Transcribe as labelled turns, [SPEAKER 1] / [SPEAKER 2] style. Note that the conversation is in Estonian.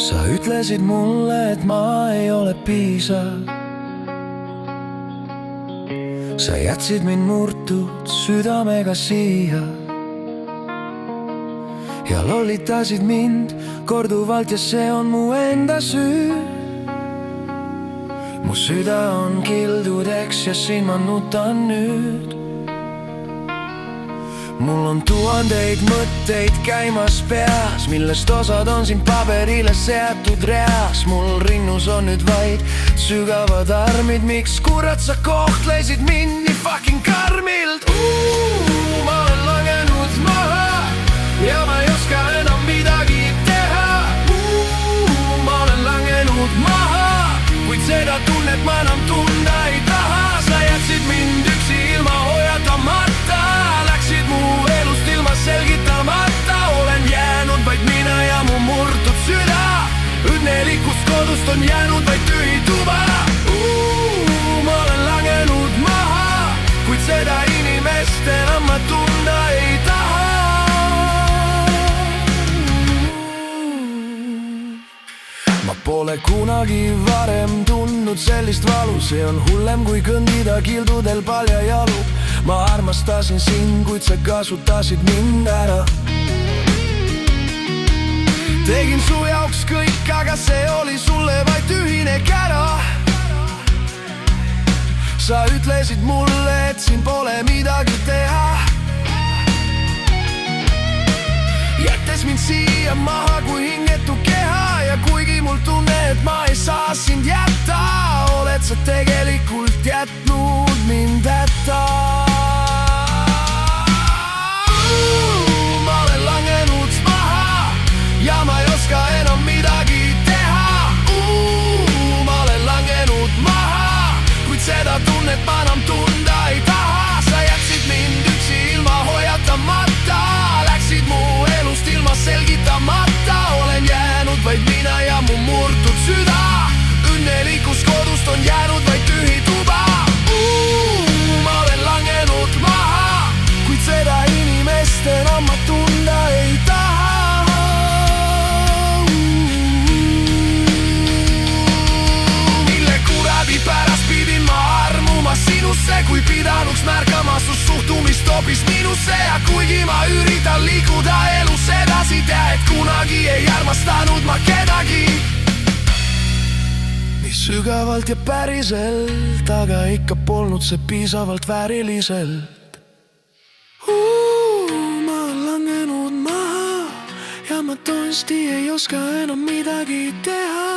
[SPEAKER 1] Sa ütlesid mulle, et ma ei ole piisav. Sa jätsid mind murtud südamega siia ja lollitasid mind korduvalt ja see on mu enda süü. Mu süda on kildudeks ja siin ma nutan nüüd. Mul on tuhandeid mõtteid käimas peas, millest osad on siin paberile seatud reas. Mul rinnus on nüüd vaid sügavad armid, miks kurat sa kohtlesid mind nii fucking karmilt. Ma olen langenud maha ja ma ei oska enam midagi teha. Ma olen langenud maha, kuid seda tunnet ma enam tunda ei taha. Sa jätsid mind üksi ilma hoiatamata, läksid mu elust ilma selgitamata. Olen jäänud vaid mina ja mu murtud süda. Õnnelikust kodust on jäänud vaid tühi tuba. Ma olen langenud maha, kuid seda inimest enam ma tunda ei taha. Ma pole kunagi varem tundnud sellist valu, see on hullem kui kõndida kildudel palja jalu. Ma armastasin sind, kuid sa kasutasid mind ära. Tegin su jaoks kõik, aga see oli sulle vaid tühine kära. Sa ütlesid mulle, et siin pole midagi teha, jättes mind siia maha kui hingetu keha. Ja kuigi mul tunne, et ma ei saa sind jätta, oled sa tegelikult jätnud mind hätta. Ma olen langenud maha ja ma ei oska enam midagi teha. Ma olen langenud maha, kuid seda tunnet ma enam tunda ei taha. Sa jätsid mind üksi ilma hoiatamata, läksid mu elust ilma selgitamata. Olen jäänud vaid mina ja mu murtud süda. Õnnelikust kodust on jäänud vaid tühi tuba. Ma olen langenud maha, kuid seda inimest enam ma tunda ei taha. Mille kuradi pärast pidin ma armuma sinusse, kui pidanuks märkama su suhtumist hoopis minusse. Ja kuigi ma üritan liikuda elus edasi, tea, et kunagi ei armastanud ma kedagi nii sügavalt ja päriselt, aga ikka polnud see piisavalt vääriliselt. Ma olen langenud maha ja ma tõesti ei oska enam midagi teha.